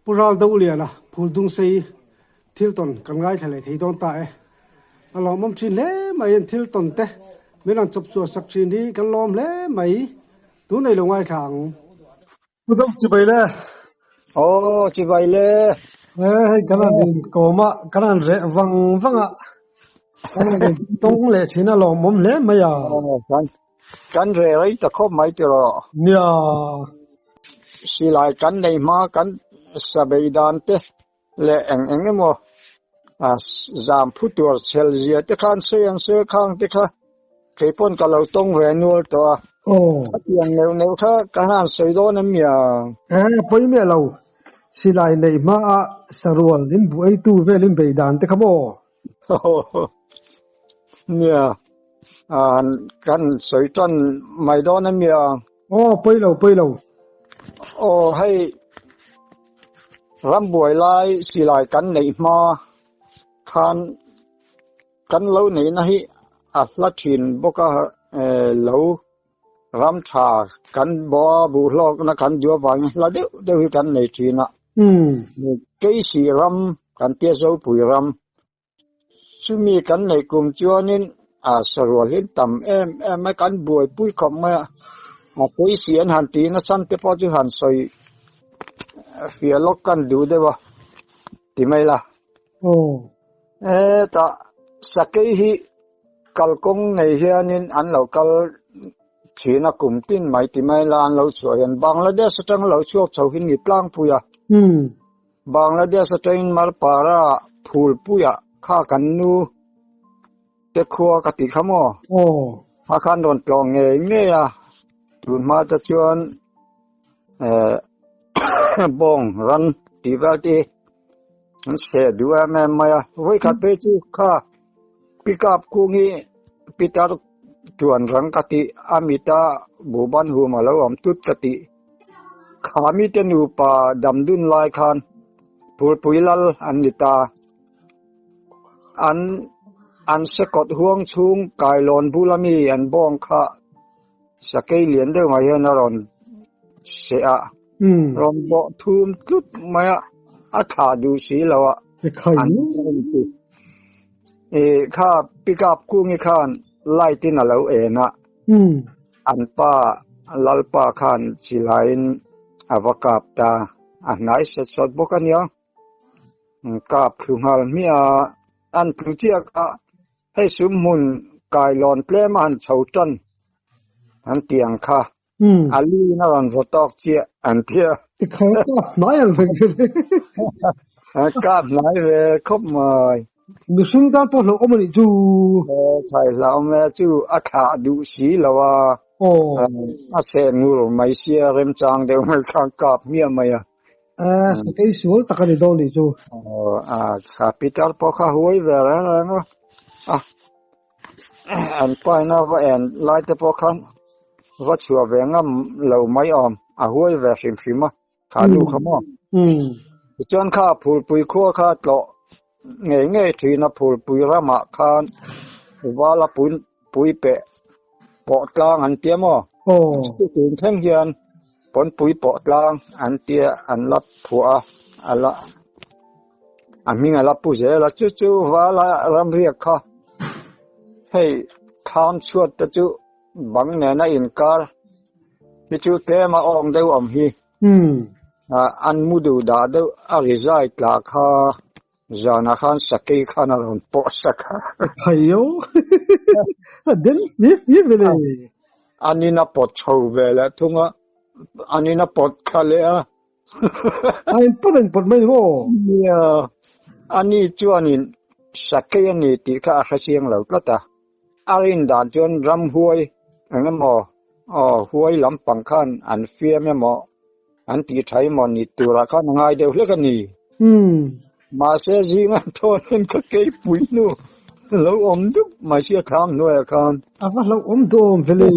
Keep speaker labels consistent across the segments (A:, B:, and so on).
A: pural dau lia la phul dung sei thil ton kan ngai thale thei don ta e alom mom chin le mai en thil ton te melan chop chu sak chin hi kan lom le mai tu nei lo ngai thang pudam chi bai le
B: Chị vậy lê.
A: kanan din ko ma kanan re wang wanga kanan din tong le thina lom mom le mai ya
B: Cắn rể ấy ta khóc mấy tiêu rồi.
A: nia
B: Xì lại cắn này mà cắn sa bê đàn tê. Lệ anh mô. Giảm phút tuột xel dìa tê khăn xây khăn tê khá. Khi bốn cả lâu tông về nuôi tòa. Tiền nếu khá cả hàn xây đó nè mìa.
A: Poi me lo silai nei ma sarwal lim bu ai tu ve lim be dan te khamo
B: Mìa. Cắn xây tròn mày đó nè mìa.
A: poi lo
B: Hay ram buổi lai xì lại cắn này mà cắn lâu này này lá chín bốc lâu ram trà cắn bò bù lô nó cắn dừa vàng là đều cắn này chín ạ cái xì ram cắn tia dâu bùi ram chú mi cắn này cùng chưa nên sờ lên tầm em mới cắn buổi bùi không mà cái xì anh hàn tí nó săn tiếp bao nhiêu hàn soi phía lốc căn đủ đấy ba thì mấy là ta sakei hi kalkong này hiền nên ăn lẩu cal chỉ là cùng tin mấy thì mấy là ăn lẩu chuối anh Bangladesh trong lẩu chuối châu hin nghịch lang puya Bangladesh trong malpara phul puya kha kanu te khua cái gì khăm à khan đòn tròn nghe tụi mà ta chuan bong ran ti va ti se dua me maya voi khat pe chu kha pick up ku ngi pitar chuan rang ka ti amita buban hu ma lo am tut ka ti khami te nu pa damdun lai khan pul puilal anita an sekot huang chung kailon bulami an bong kha sakei lian de ma hian ron se a ron bo thum tut maya a tha du si lawa kha pick up ku ngi khan lai tin alo na an pa lalpa khan chilain avakap ta anai se sot bokania ka phungal mia an phutiak a hei sumun kailon tleman chautan an tiang kha ali na ron votok chia an thia
A: nói ăn phải
B: cáp nói về khóc mời
A: được xuống ta po lo omani chu
B: thầy lão mẹ chú ác hạ đủ xí là à sẽ ngủ mấy xia rem trang đều mới khang cáp mía mày
A: cái số ta cái đó đi chu
B: capital po khá huôi về rồi nó anh phải na và anh lại tới po khăn vắt chùa về ngắm lầu mấy huôi về phim phim mà khá đủ không chọn khá phul pui khua khá lọ nghe thì nó phul pui ra mà khan và là pui bẹ bọt lang anh tiêm tiền thanh hiền bón pui bọt lang anh tiêm anh lấp phua anh mình lấp pui dễ là chú và là làm việc kha hey tham chuột ta chú bằng nè na in car thì chú té mà đâu hi an mudu da đâu result là kha Zana Khan Saki Khan around Posaka.
A: Hayo. Then if vele.
B: Anina pot chau vele tunga. Anina pot kalea.
A: Ai important pot mai ho.
B: Yeah. Ani chuanin Saki ani ti ka khasiang lo kata. Arin dan chuan ram huai angamo. Huai lampang khan an fia memo. An ti thai mon ni tura khan ngai deu lekani. Mà sẽ gì mà thôi nên có cái bụi nữa lâu ốm đúc mà sẽ tham nuôi con
A: phát lâu ốm đốm về lì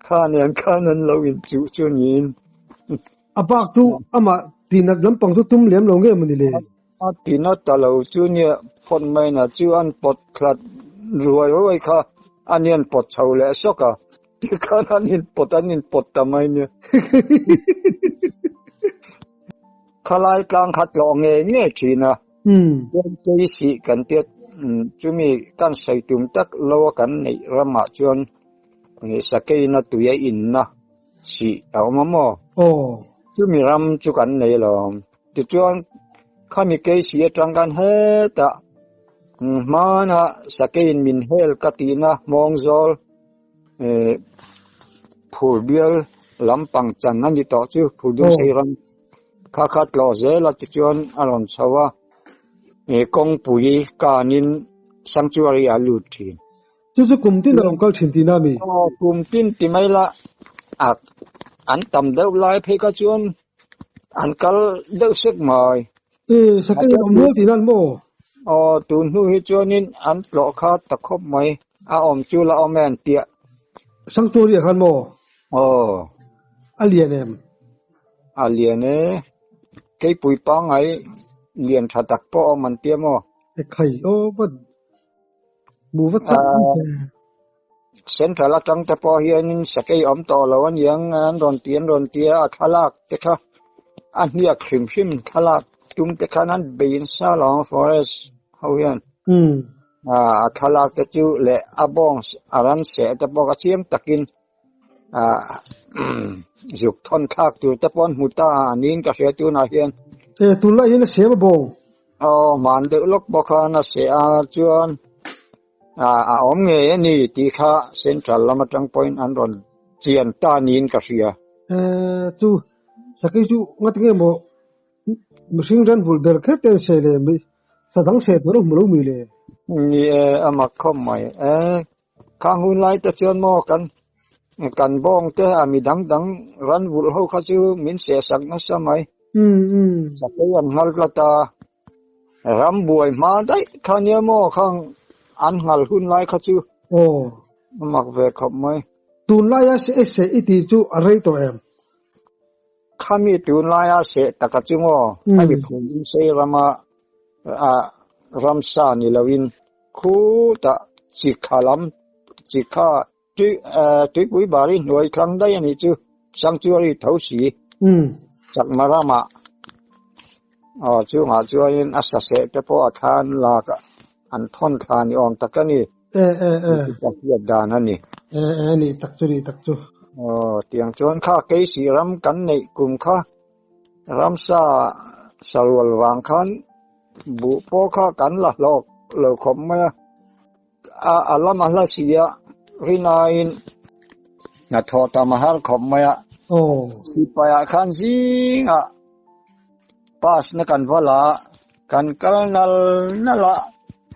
B: con anh lâu in chịu cho nhìn
A: bác tu mà tin là lắm bằng số tum liếm lâu nghe mình đi lì
B: tin nó ta lâu cho nhẹ phần mai là cho ăn bột khát rồi kha anh yên bột chầu lẽ sốc thì con anh yên bột tầm mai nhé khalai tlang khat lo nge thina cái sĩ cần tiết chúng mi can say tum tak lo kan nei rama chuan nge sakai na tuya in na si aw mamo chúng mi ram chu kan nei lo ti chuan khami ke si atang kan he ta mana sakai min hel katina mongzol phur bial lampang chan nan di to chu phur dung sei ram kha khat lo ze la ti chuan alon chawa công bùi cả nín sanctuary alu thiên,
A: chú cùng tin là ông câu chuyện tin nào mi?
B: Cùng tin thì mấy là anh tầm đâu lại phải có chuyện, anh có đâu sức mời.
A: Sao cái ông nuôi tin anh mò?
B: Tụi nuôi cho nên anh lọ khá tập khóc mày, ông chú là ông anh tiệt.
A: Sanctuary anh mò? Alien em.
B: Alien cái bùi băng ấy. Liền thật đặc po mình tiêm mò.
A: Khẩy vẫn bù vắt chắc.
B: Sen phải là trong tập po hiền sẽ cái ấm to là anh yang anh đòn tiền khalak thế cả anh hiệp khim khalak tum thế cả anh bein sa long forest hậu hiền. Khalak thế chú lệ abong aran sẽ tập po cái chiếm takin dục thon khác từ tập po muta nín cái phía tu na hiền.
A: Tụi lại nó sẽ bông.
B: Màn được lúc bọc nó sẽ chuan ống nghề này thì khá central lắm trong point anh rồi chiến ta nín cả xìa.
A: Chú sao cái chú ngắt nghe mà sinh ra vụ đời khác tên sẽ là mi sao thằng sẽ nó không mi lệ.
B: Nè mà không mày khang hun lại ta chuan mò kan bong te mi dang ran vụ hậu khá chú min sẽ sắc nó sao mày. Sakai an ngal lata ram buai ma dai khanya mo khang an ngal hun lai kha chu mak ve khop mai
A: tun lai ya se iti chu arei to em
B: khami tun lai ya se taka chu ngo ai bi phun se rama ramsa ni lawin khu ta chi khalam chi kha tui bui bari noi khang dai ani chu sanctuary thau si chắc mà ra mà chú ngã chú anh assess cái po khan là anh thon khan ni om tak ni tak yết đàn ni
A: ni tak chu
B: tiếng chuan kha cái sĩ ram kan nei kum kha ram sa salwal wang khan bu po kha kan la lo khom ma alam ahla sia rinain na thota mahal khom ma Sipaya kan zinga pas na kan wala kan kalnal nala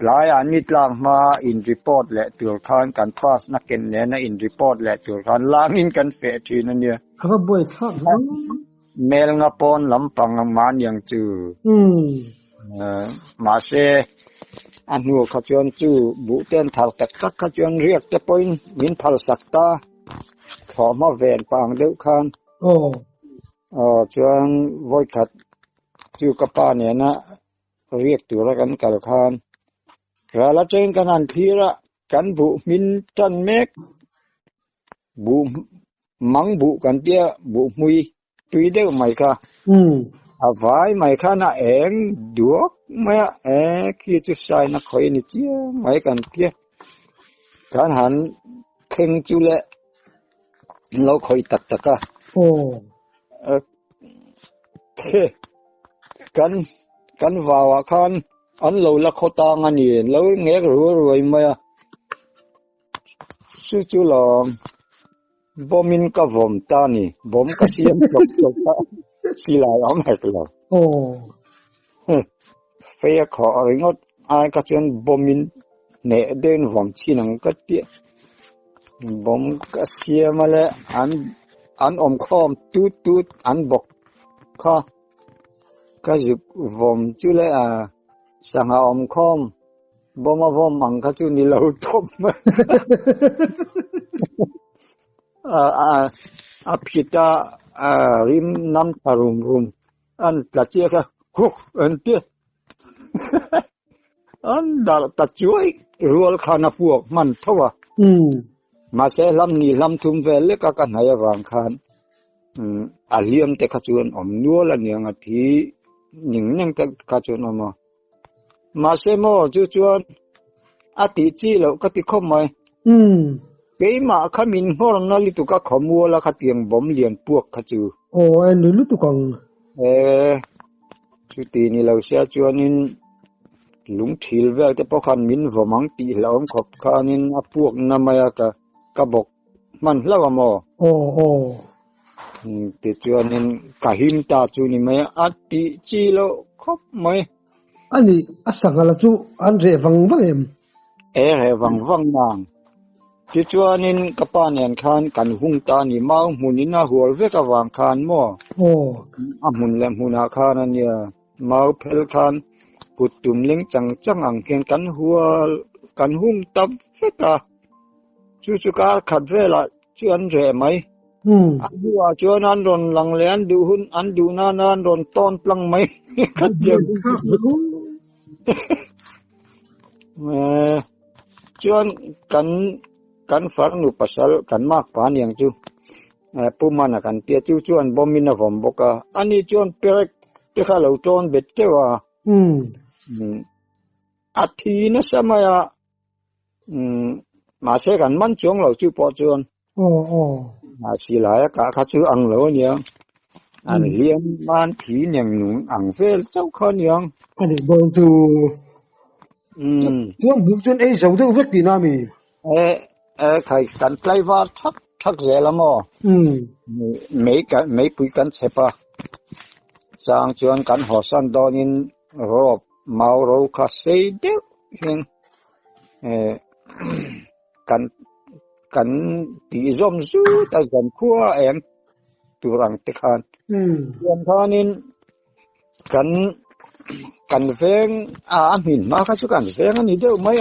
B: laya nitlang ma in report le tur khan kan pas na ken ne na in report le tur khan langin kan fe thin ania
A: aba boy kha
B: mel nga pon lampang man yang chu ma se anu kha chon chu bu ten thal tak kha chon riak te point min phal sakta thọ mà vẹn bằng đỡ khan chuan voi khát chu kapa này na riết tu ra kan kal khan ra la trên kan an thira kan bu min tan mek bu mang bu kan tia bu mui tùy đeo mày kha vai mày kha na eng duok maya khi chu sai na khoi ni chia mày kan tia kan han kheng chu le lâu khơi tắc à kan vào khan anh lâu là khó tang anh nhỉ lâu nghe rồi mà chú là bom min ka vom ta ni bom ka siam sok ta si lại ông hẹt là phải khó ringot ai ka chuyện bom min nè đến vom chi năng ka tiệt bom ka siam mà le an khom tút an bok kha ka dục vom chu le sang khom bom mang ka chu ni lo top apita rim nam tarum an tlatia ka huk an tia an dar ta chuai rual khana puak man thawa mà sẽ lâm thum về lấy các cái này vàng khan aliam te kha chuan om nua la niang a thi ning neng ka chu no ma se mo chu chuan ati chi lo ka ti khom mai cái mà khá mình hoa nó li tu ka khomua la ka tiang bom lian puak kha chu
A: en lu tu kong
B: chu ti ni lo sia chuanin lung thil vel te pokhan min vomang ti laom khop khanin a puak na maya ka bok man hlawa mo ti chuanin ka him ta chu ni mai ati chi lo khop mai
A: ani asangala chu an re wang em
B: he wang nang ti chuanin kapanian khan kan hung ta ni mau munina hual ve ka wang khan mo a mun lem huna khan ania mau phel khan putum ling chang ang khen kan hual kan hung tap ve ka chu ka khat ve la chuan re mai a chuan an ron lang le an du hun an du na an ron ton tlang mai khat dia chuan kan far nu pasal kan mak pa niang chu pumana kan tia chu chuan bomina vom boka ani chuan perek te kha lo ton bet kewa athi na samaya ma se kan man chong lo chu po chuan ma silaya ka kha chu ang lo nia an liam man thi nyang nung ang vel chau kha niang
A: ani bol tu chuan buk chuan ei zo deuh vek ti na mi
B: khai kan play var thak zela mo mấy pui kan sepa chang chuan kan hosan donin rop mau ro kha sei de hin kan ti zom zu ta zam khua em turang te khan chuan khanin kan veng min ma kha chu kan veng ani deuh mai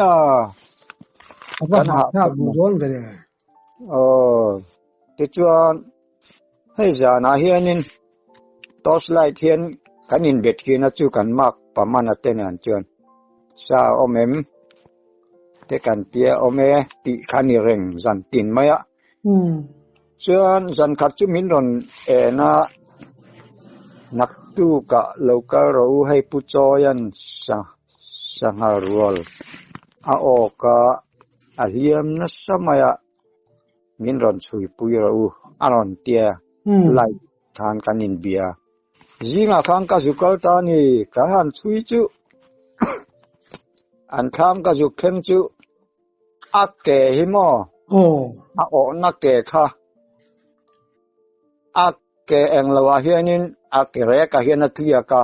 A: kan ha bu don ve
B: ti chuan hei zana hianin torchlight hian kan in bet hian chu kan mak pamana ten an chuan sa omem te kan tia ome ti khani reng zan tin maya chuan zan khat chu min ron na nak tu ka local ro hei pu choyan sa rual a oka a hiam na samaya min ron chui pui ro aron tia lai khan kanin bia zinga khang ka zukal ta ni ka han chui chu an kham ka zu khem chu akke hi mo a o na ke kha akke eng lawa hianin akke re ka hian a tia ka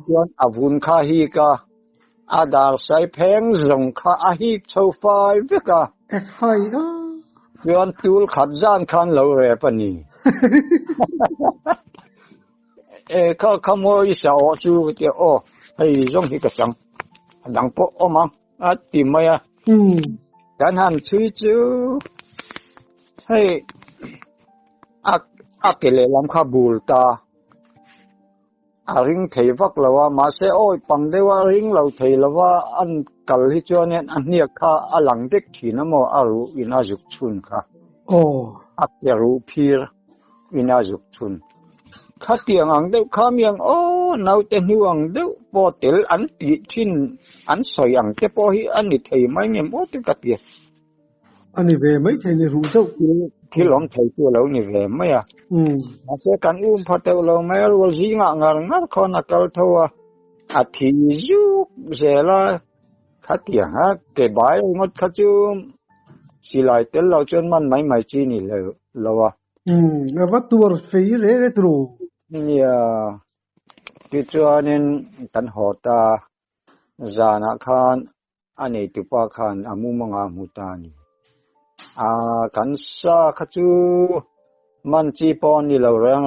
B: chuan avun kha hi ka adar sai pheng zong kha a hi chho fai veka
A: hai đó
B: chuan tul khat zan khan lo re pani kha mo isa o chu ti hei zong hi ka chang dang po ma a ti maya kan han chui chu hei akele lam kha bul ta a ring thei vak lawa ma se oi pang dewa ring lo thei lawa an kal hi chuan an nia kha alang dek thina mo aru ina juk chun kha akyaru phir ina juk chun kha tiang ang deuh kha miang nau te nuang deuh po tel an ti thin an soi ang te po hi an ni thei mai ngem o te ka tia
A: ani ve mai thei ni ru deuh
B: thi lom thei tu lo ni ve mai ma se kan phateu lo mai rul zinga ngar khona kal thowa a thi zu zela kha tia ha ke bai ngot kha chu silai tel lo chon man mai chi ni lo wa
A: na va tur fei re tru
B: nia ti chuanin kan hota zana khan ani tu pa khan amu manga mutani kan sa kha chu man chi pon ni lo rang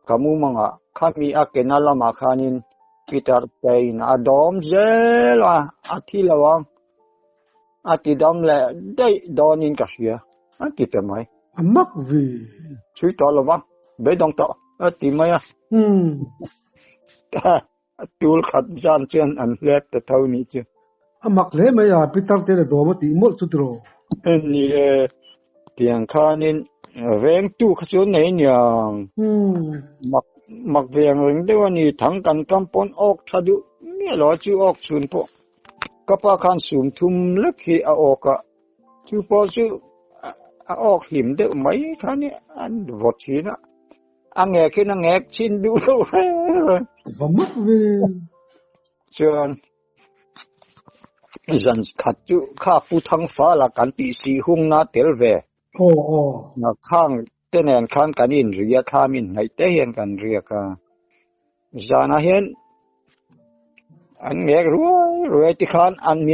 B: kamu manga khami akena lama khanin Peter Pain adom zela athilawang ati dom le dei donin ka hia ati temai
A: amak vi
B: chui to lawang be dong to ati maya tul khat jan chen an let ta thoni chu
A: amak le mai Peter te do ma ti mol chu tro
B: ni tiang khanin veng tu kha chu nei nyang mặc về người đó ni thằng cần cầm pon ốc thà du nghe lo chú ốc xuân po các bạn khăn sum thum lắc khi à ốc à chú po chú à ốc hiểm đó mấy khăn ni ăn vọt chi na ăn nghe khi nó nghe chín du đâu
A: và mất về
B: cho dân khát chú khá phụ thằng phá là cần bị si hung na tel về na khang tên này khang cần in ria kham in ngày tết hiện cần ria cả giờ na hiện anh nghe rồi thì khăn anh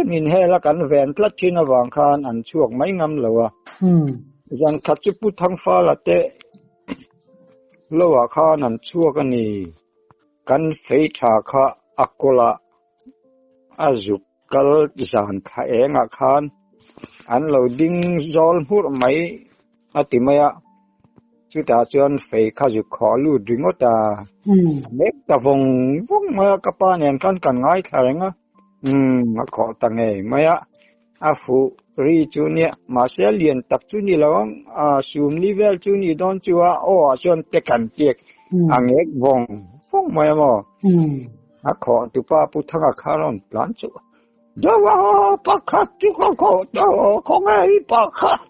B: min he là cần vẹn plát trên nó vàng khăn anh chuộc mấy ngâm lâu à dân khát chú phụ thằng phá là tết lâu à khăn anh chuộc cái này cần phải trả khá akola azuk kal zan kha enga khan an lo ding zol hur mai atimaya chuta chuan fei kha zu kholu dingota mek ta vong ma kapa nen kan ngai tharenga ma kho ta nge maya afu ri chunia ma se lien tak chu ni lawang a sum level chu ni don chua o chuan te kan tek angek vong maya mo a kho tu pa pu thanga kharon plan chu dawa pakhat chu kho kho ngai pakhat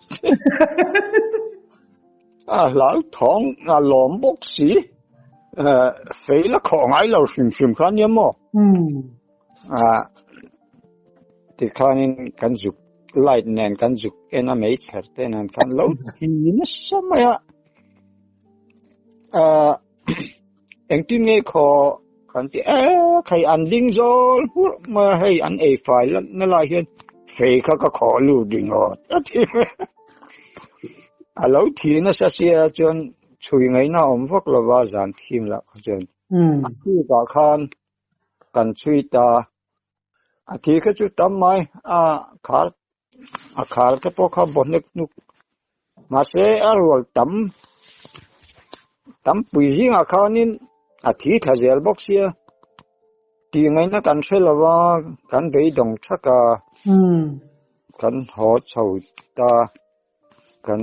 B: a lão thong a lom bok si fei la kho ngai lo sim khan yam mo a ti khanin kan juk light nen kan juk ena mei cherte nan kan lo hi na samaya engtin nge kho kan ti khai an ding zol ma hei an e file na la hian fei kha ka kho lu ding ot ati alo thi na sa sia chon chui ngai na om vok lo wa zan thim la kha chen ti ka khan kan chui ta a thi kha chu tam mai a khar ka po kha bonek nu ma se a rol tam pui jing a khanin a thi tha zel bok sia ti ngai na kan thelawa kan bei dong thaka kan ho chau ta kan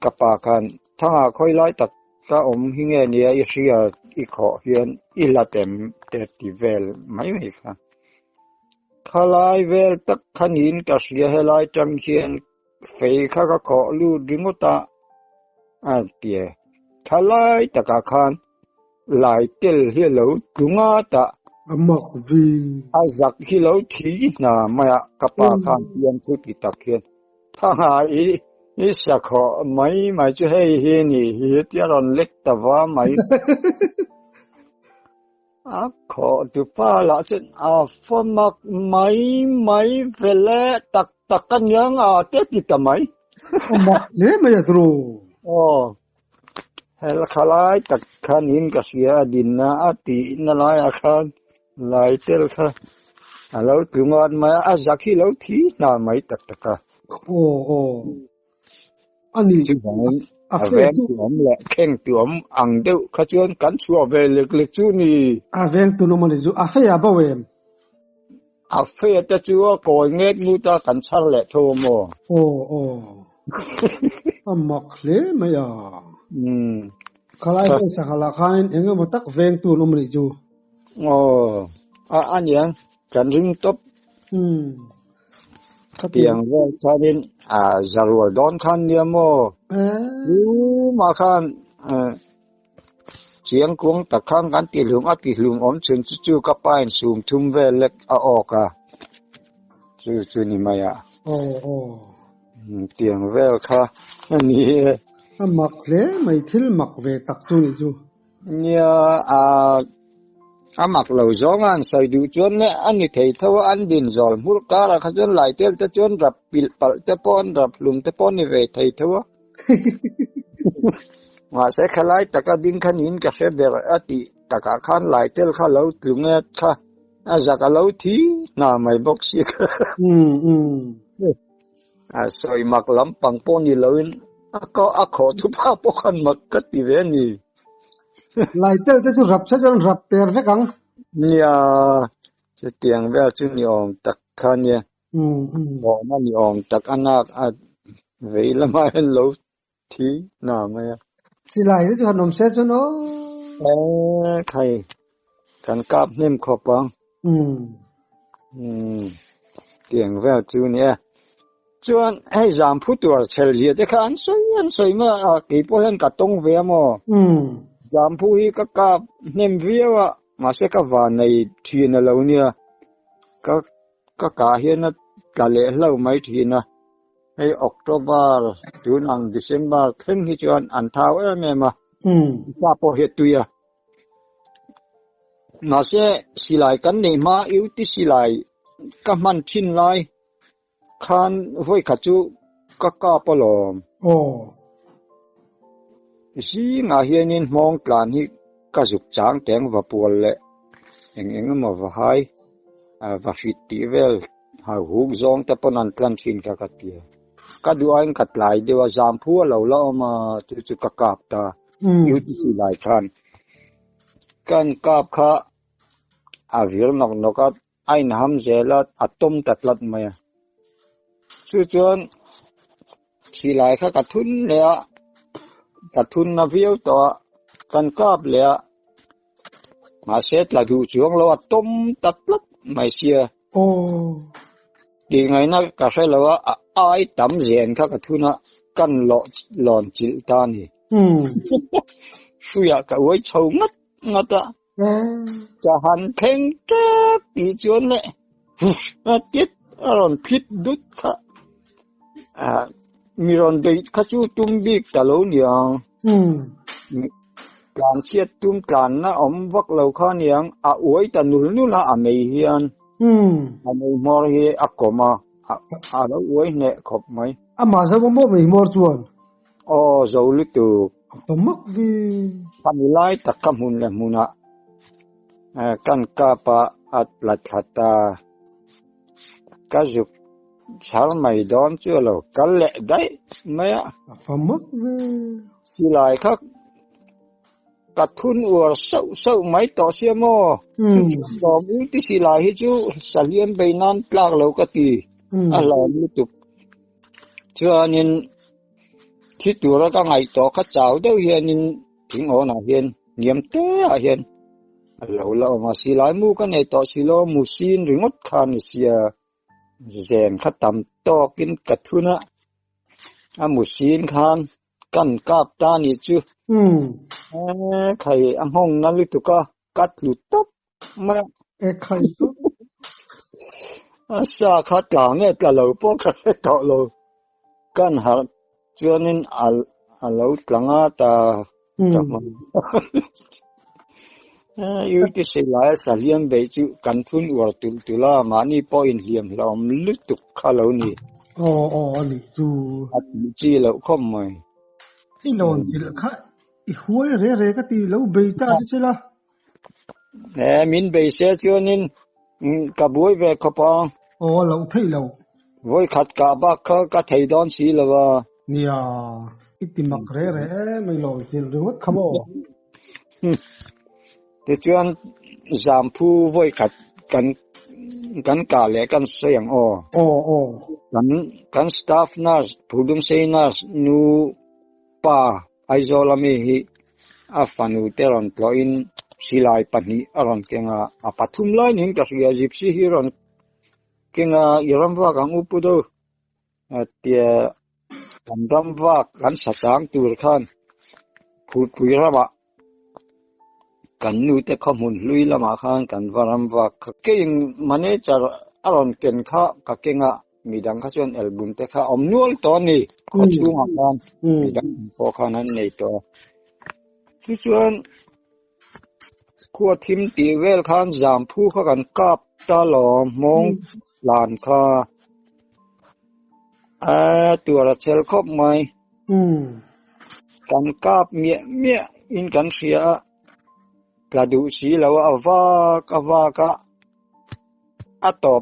B: kapa kan thanga khoi lai tak ka om hinge nia i ria i kho hian i la tem te ti vel mai mai kha khalai vel tak khanin ka ria helai tang hian fei kha ka kho lu dingota a tie khalai taka khan lại tel hi lo tunga ta
A: amak vi
B: azak hi lo thi na maya kapa khan pian thu ti tak hian ha i sa kho mai chu hei hi ni hi tia ron lek ta wa mai a kho tu pa la chen a formak mai vele tak kan yang a te ti ta mai
A: amak le mai tro
B: hel khalai tak khan in ka sia din na ati na lai a khan lai tel kha alo tungon ma azaki lo thi na mai tak taka
A: ani
B: chu bang a ven tuom le kheng tuom ang deuh kha chuan kan chua ve lek chu ni
A: a ven tu no mali zu a fe a bawem
B: a fe ta chu ko nget mu ta kan char le tho mo
A: amak le mai a khalai ko sa khala khanin enga matak veng tu no mali chu
B: anh yang kan ring top tiang ve khanin zarua don khan nia mo ma khan chiang kuang ta khang kan ti hlung om chen chu ka pain sum thum ve lek a oka chu ni maya tiang ve kha ni
A: amak le mai thil mak ve tak tu ni chu
B: nia amak lo zongan sai du chon ne ani thei thawa an din zol mur ka ra kha chon lai tel ta chon rap pil pal te pon rap lum te pon ni ve thei thawa ma se khalai taka ding khan in ka fe ber ati taka khan lai tel kha lo tlunge kha a zaka lo thi na mai box si kha soi mak lam pang pon ni loin a kho thu pa po khan mak ka ti ve ni
A: lai tel te chu rap sa jon rap per ve kang
B: nia se tiang ve chu ni om tak khan ya bo na ni om tak anak a ve la ma lo thi na ma ya
A: si lai te chu hanom se chu no
B: ใครกันกราบนิ่มขอบปังเตียงแววจูเนี่ยจวนให้จามผู้ตัวเฉลี่ยแต่ขันสวยมากี่พวกเห็นกัดตรงเวียมจามผู้ฮีก็กราบนิ่มเวียวมาเสกว่าในทีนเราเนี่ยก็กาเห็นนะกาเล่เล่าไม่ทีนะให้ออกตุลาจูนอังเดซเมบาร์ขึ้นที่จวนอันท้าวแม่มาซาโปเฮตุยมาเสสิไลกันนี่มาอิวติสิไลก็มันชินไลคันห้วยขัดจูก็กาปลอมสิงาเฮียนินมองกลานที่ก็สุกจางแตงว่าปวลเลยเองมาว่าให้ว่าฟิตตีเวลหาหูจงแต่ปนันตลันชินกับเตียก็ดูอันกัดไหลเดียวจามพัวเราละมาจุกกาบตาอยู่ที่ไหลคันกันกาบข้าอาวิรนกไอ้น้ำเจลัดอัตมตัดลัดมาส่วนสิไหลข้ากัดทุนเลยกัดทุนนาวิวตัวกันกาบเลยมาเสร็จแล้วดูจวงเราอัตมตัดลัดไม่เสียดีไงนะก็ใช่แล้วว่าไอ้ตั้มเรียนข้ากัดทุนกันหลอนจิตตานี่ช่วยกับไว้ชงงัดจะหันเพ่งแก่ปีจวนเลยติดรอนพิษดุดค่ะมีรอนเด็กข้าจูตุ้มบิ๊กตะลุนยังการเชียดตุ้มการนะอมวักเหล่าข้าเนี่ยอวยตะนุนละอเมเฮียนอเมมอร์เฮอักกมาแล้วอวยเนี่ยขบไหม
A: มาซะบ่ไม่มอร์จวน
B: จะอุลิตุ
A: ปมักวี
B: ทำลายตะกำหุ่นเลยมุนะกันกาปะอัตลัดขัตตาก็จุกชาลไม่ดอนเจอแล้วกันเละได้ไหม
A: ปมักวี
B: สิลายครับกัดทุนวัวเศร้าไม่ต่อเสียมอดอมอุ้งที่สิลายให้จูสลียนไปนั่นปลากเราก็ตีอะไรไม่ตุกเชื่อนินที่ตัวเราก็ไงต่อข้าเจ้าเดียวเฮียนินถึงหัวหน้าเฮียนเงียบเต้เฮียนเรามาสิลายมูกันในต่อสิโลมูซีนหรืองดคานเสียเจนขัดตำต่อกินกัดทุนะมูซีนคานกันกาบตานี่จูใครอังห้องนั้นลิตุก็กัดหลุดตับมา
A: ใครตุ๊
B: สาขัดหลังเนี่ยแต่เราพวกเขาต่อเรากันหาจวนนินเราหลังตาจับมันอยู่ที่สิลายสลียนไปจูกันทุนวัวตุลามานี่พออินเลียมเราลิตุข้าเรานี่
A: นี่จู
B: จีเราเข้ามา
A: อีนอนจิลค่ะอีหัวเร่ก็ตีเราเบต้าจะใช่ละ
B: มินเบเสียจวนนินกับบุยเบกปอง
A: เราเที่ยว
B: บุยขัดกับบักเขาก็ไทยดอนสีแล้วว่า
A: เนี่ยอิติมักเร่ไม่ลองจิลหรือว่าขโมย
B: แต่จวนจามผู้บุยขัดกันกาเล่กันเสียงกันสตาฟน่าผู้ดุมเซน่านูป่าไอโซลามีฮีฟันูเตรอนพลอยน์สิลายปันนี้อรอนเก่งปัทุมไลน์หิงกับยาจิบซีฮิรอนเก่งยรัมว่ากังอุปโดเตียกันรัมว่ากันสัจจังตูร์ขันพูดคุยระบะกันนูเตข้อมูลลุยละมาขันกันวารัมว่าเก่งมันเนี่ยจะอรอนเก่งข้ากับเก่งมีดังข้าชวนเอลบุนเตข้าอมนวลตอนนี้ข้าชูมาขันมีดังพอขันนั้นในตัวชวนขัวทิมตีเวลขันจามผู้ข้ากันกับตาหลอมงหลานข้าตัวรัชเชลครบไหมกันกับเมียอินกันเสียกระดูสีแล้วว่ากะต่อ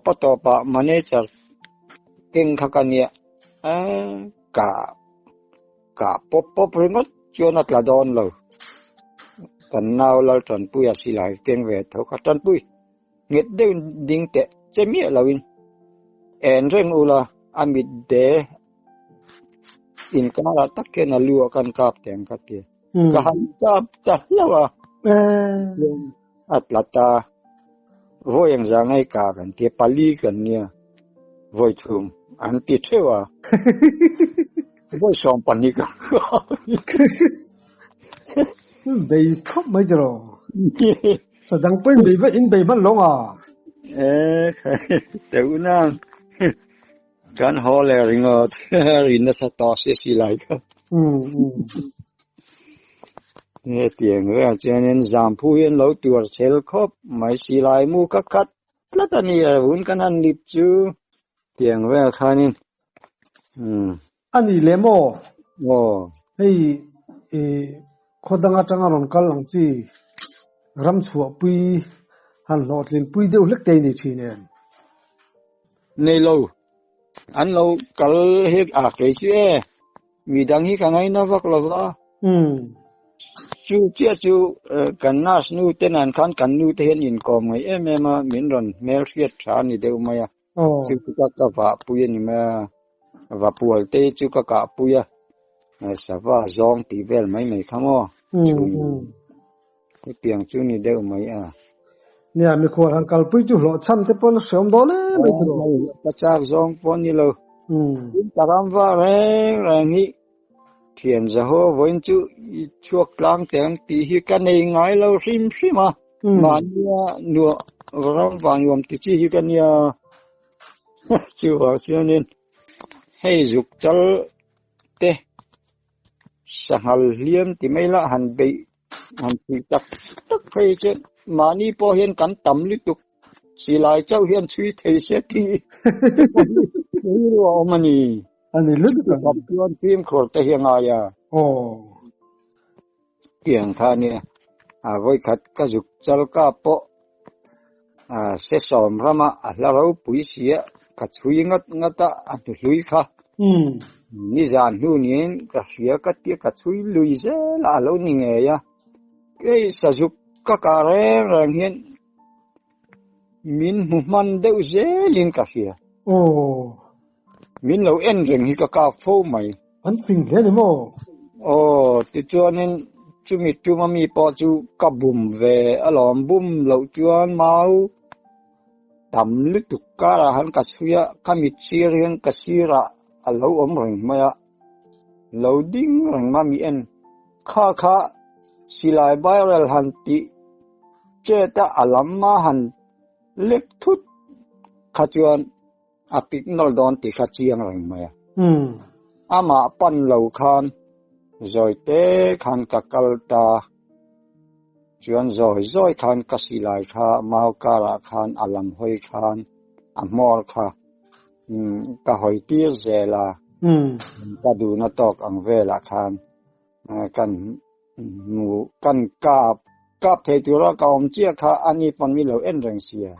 B: ปะมันเนี่ยจะเก่งข้ากันเนี่ยกะปบเรื่องก็ชวนนัดละดอนเลยกันนาวเราจันปุยสิลายเก่งเวทเขาขัดจันปุยเงียดเดินดิ่งเตะจะมีอะไรวินเอ็นเร่งอุลาอามิดเดอินกันละตักเกนัลัวกันกับแตงกัดเตียกันกับจัดแล้ว atlata voi ang zangai ka kan ti pali kan nia voi thum an ti thewa voi som pani ka
A: bay khóc mấy giờ sao đang quên bị vậy in bay mất lông à
B: teu na kan hole ringot rin sa to si lai ka nghe tiếng người cho nên giảm phu yên lâu tuổi chel khop mấy xì lại mu cắt cắt lát anh ấy vốn cái anh lip chứ tiếng người khai nên
A: anh ấy lấy mò
B: ồ
A: hey khó đang ở trong anh còn lăng chi ram chua pui han lọt lên pui đều lắc tay này chi nè
B: này lâu anh lâu cả hết cái chứ mi đang hi cái này nó vác lâu đó chú chia chú cần nas nu tên anh khăn cần nu tên in com ấy em mà mình rồi mail viết trả ni đều mà chú các vợ bùi ni mà vợ bùi tê chú các bùi sao vợ zong tì vel mấy không ô cái tiếng chú ni đều mấy
A: nè mình khoa hàng kalpui chú lọ chăm thế pon sớm đó đấy mấy thứ đó
B: bắt chắc zong pon ni lo ta làm vợ rèn hi thiền giờ hồ với chú chuộc lang tiếng tí hi cái này ngay lâu sim sim mà nua ram vàng yom tí chi hi cái này chú bảo cho nên hay dục chal te sahal liam tí mấy là hành bị tắc hay chứ mà ni po hiền cắn tầm liên tục xì lại châu hiền suy thấy sẽ thì như lo mà nì
A: anh ấy lướt được
B: gặp con phim khổ te hiền ai tiếng tha nè với khát cái dục chal cả po sẽ sớm rama là lâu bùi xía cái chui ngắt lùi kha ni giàn nu nien cái xía cái tia cái chui lùi dễ là lâu ni nghe ya cái sử dụng các cái rèn hiện min man đều dễ liên cái xía min lâu en rèn hi cái phô mày
A: anh phình thế đấy mò
B: thì cho nên chú mà mi bỏ chú cặp bùm về alom bùm lâu chuan mau đầm lít tục cả là hắn cả suy cả mi chia riêng cả xí ra lâu ôm rừng mà lâu đinh rừng mà mi en kha xí lại viral hắn ti chết ta alam mà hắn lek thut khá chuan apik nol don ti khá chiang rừng mà ama pan lâu khan rồi té khan cả kalta chuan rồi khan ka silai kha mau kara khan alam hoi khan amor kha ka hoi tir zela ka du na tok ang vela khan kan mu kan kap the tu ra ka om chia kha ani pon mi lo en reng sia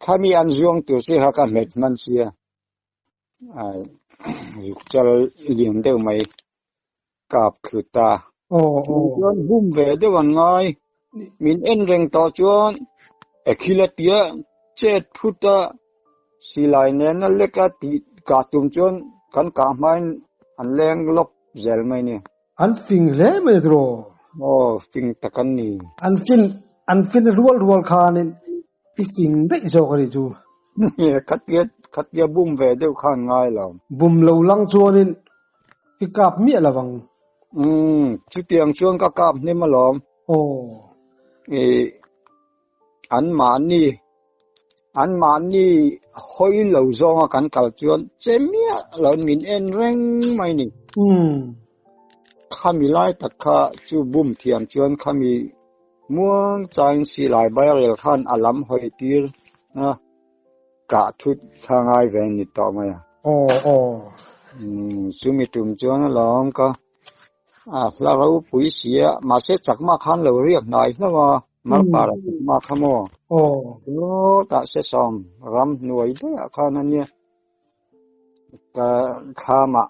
B: khami an zuang tu se ha ka met man sia dục chal liang deu mai kap khuta chuan bum về đó còn ngay mình en reng to chuan ekhilatia chet phuta silai nen na leka ti ka tum chuan kan ka main an leng lop zel mai ni
A: anh phình lẽ mấy rồi
B: phing takan ni
A: anh phình rual khan nên cái phình đấy rồi cái chú
B: khát ya bum về đó khan ngay lòng
A: bum lâu lăng chuan nên cái cặp miệng là bằng
B: chú tiếng chuông các cặp nên mà lòm anh mà ni hoi lâu zong kan kal chuan chemia lon min en reng mai ni khami lai takha chu bum thiam chuan khami muang chang si lai viral khan alam hoi tir ka thut thangai ve ni to mai sumi tum chuan lom ka là lâu bùi xía mà sẽ chắc mà khăn lâu riêng này nó mà bà là chắc mà khăm ta sẽ xong ram nuôi đấy khăn anh nhé cái khá mà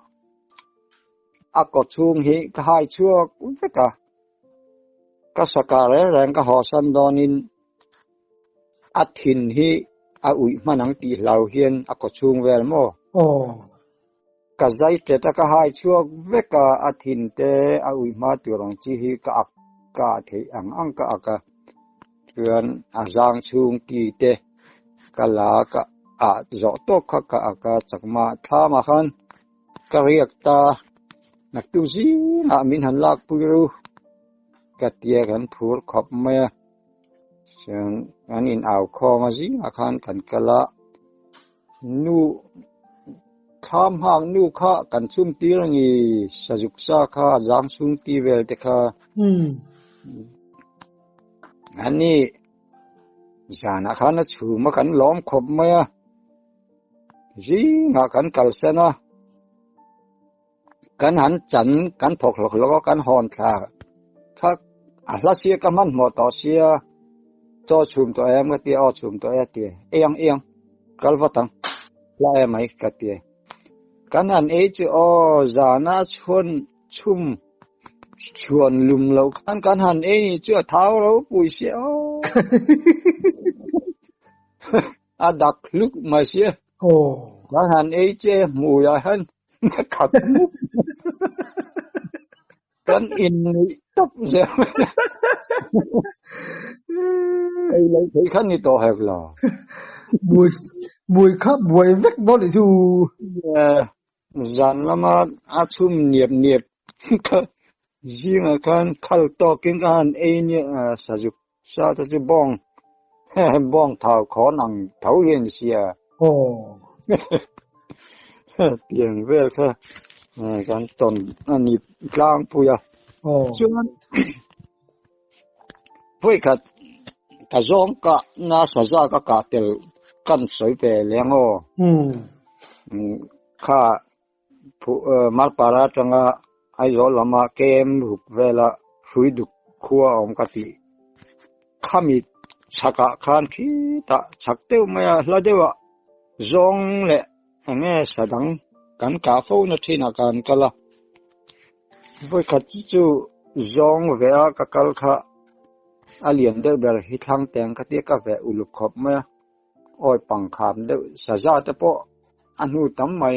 B: có chung hi cái hai chua cũng phải cái saka rèn cái họ san đòn in thìn hi ui mà nắng tì lâu hiền có chung về mò cái dây tết cái hai chua với cái thìn tê ui mà tiểu lòng chi hi cả thì ăn cả chuyện giang chung kỳ tê cả là cả rõ tốt cả chắc mà tha mà khan cái việc ta nặc tu gì là mình hành lạc buru cái tiệc hắn phur khop mày chuyện anh in ảo kho mà gì mà khan cần cái là nu tham hàng nu kha kan sum ti rangi sajuk sa kha jang sum ti vel te kha ani jana kha na chu ma kan lom khop maya ji nga kan kal sana kan han chan kan phok lok lok kan hon tha kha la sia ka man mo to sia cho chum to em ka ti o chum to e ti eng kal watang la em ai ka ti kan han e chu o zana chun chum chuan lum lo kan han e ni chu thau lo pui sia a dak luk ma sia kan han e che mu ya han khat kan in top ze ai lấy thấy khăn ni to hẹp là
A: mùi khắp mùi vết đó để dù
B: dàn lama achum niep riêng kan khal to king kan e ni sajuk sa ta ju bong thao khó năng thấu hiền sia tiền về kha kan ton ani klang puya chuan với cả zong cả na sa za ka tel kan soi pe lengo kha mar para tanga ai zo lama kem huk vela hui du khuwa om kati khami chaka khan khi ta chakteu maya hladewa zong le ame sadang kan ka fo na thina kan kala với cả chu zong ve ka kal kha alien de ber hi thang teng ka ti ka ve uluk khop ma oi pang kham de sa za te po anu tam mai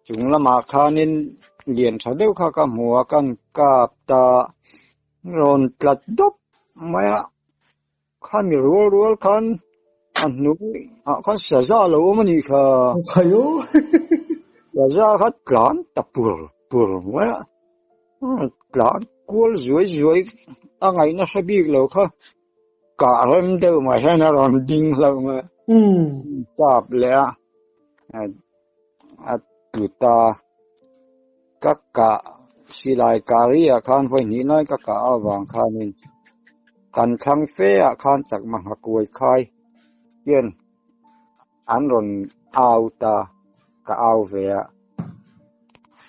B: chung lama khanin lien thadeu kha ka muwa kan kap ta ron tlat dop maya khan mi rual khan anu khan sa za lo mani kha
A: khayo
B: sa za khat kan ta pur maya kan kuol zuai angai na sabi lo kha cả rem đều mà hay nó còn đinh lâu mà tập lẽ tụi ta các cả xí lại cà ri khan với ní nói các cả vàng khan nên cần khang phê khan chắc mà học quay khai yên anh rồi ao ta cả ao về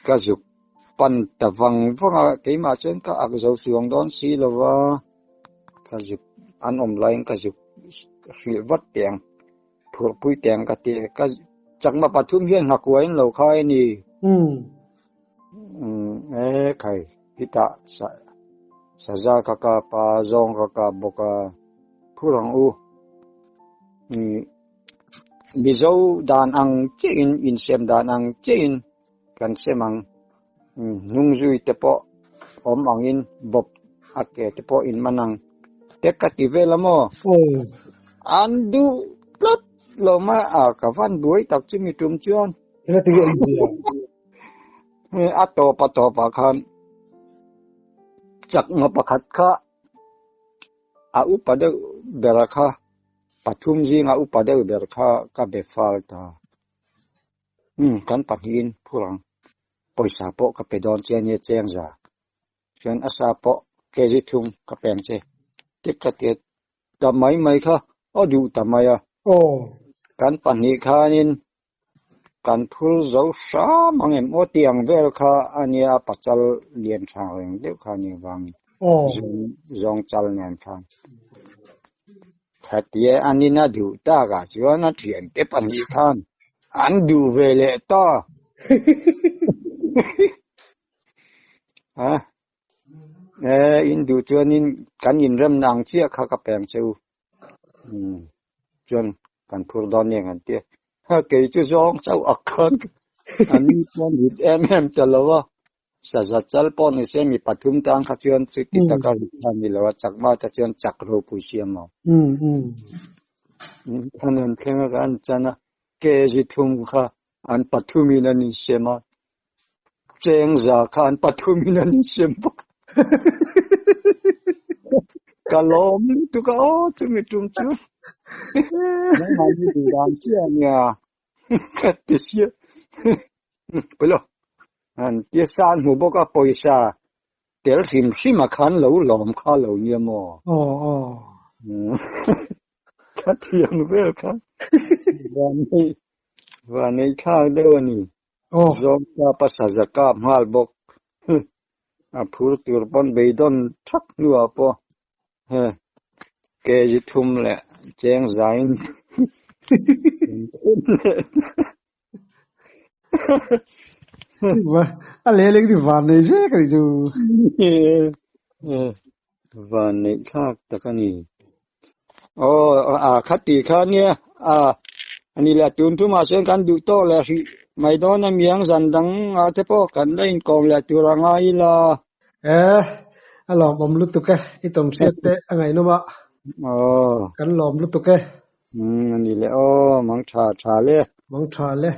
B: cái dục pan ta vàng cái mà trên các ác dấu xuống đón xí là cái dục anh lại cái dục hiểu vắt tiền thuộc bụi tiền cái tiền cái chắc mà bắt thum hiền học quên lâu khai nè cái kita sa ra kaka pa zong kaka boka phurang u bizo dan ang in sem dan ang chin kan semang nung zui te po om angin bob ake te po in manang teka tivela mo andu plot lo ma ka van buai tak chimi tum chuan
A: ina tiga
B: ato pa khan chak ma pakhat kha a upade berakha pathum ji nga upade berakha ka befal ta kan pahin phurang poisa po ka pedon chen ye cheng za chen asa po keji thum ka peng che tikate ta mai kha odu ta maya kan pani khanin kan phul zo sa mangem o tiang vel kha ania pachal lien thang reng deu kha ni wang zong chal nen khan khatie anina du ta ga chuana thien te pani khan an du vele ta ha in du chuanin kan in rem nang chia kha ka peng cheu chuan kan phur don ne ngan te ha ke chu zong chau akhan ani pon hit em chalawa sa za chal pon ni se mi pathum tang kha chuan chi ti ta ka han ni lo chak ma ta chuan chak ro pu siam mo khanen khenga kan chana ke ji thum kha an pathumi na ni sema cheng za kha an pathumi na ni sem kalom tu ka o tu mi tum chu na ma ni du dan chia nya ka ti sia pelo an tia san mu bo ka poisa tel rim sim khan lo lom kha lo nia mo ka thiang vel kha van nei kha de ni zom ka pasa zaka mal bok a phur tur pon beidon thak nu apo he ke ji thum le cheng zain
A: wa ale le di van nei je ka ju
B: van nei kha ta ka ni khati kha nia ani la tun tu ma sen kan du to la hi mai don na miang zan dang te po kan da in kong la tu ra nga I la
A: alom bom lu tu ke I tom set te angai no ma kan lom lu tu ke
B: ani le mang tha le
A: mong tha le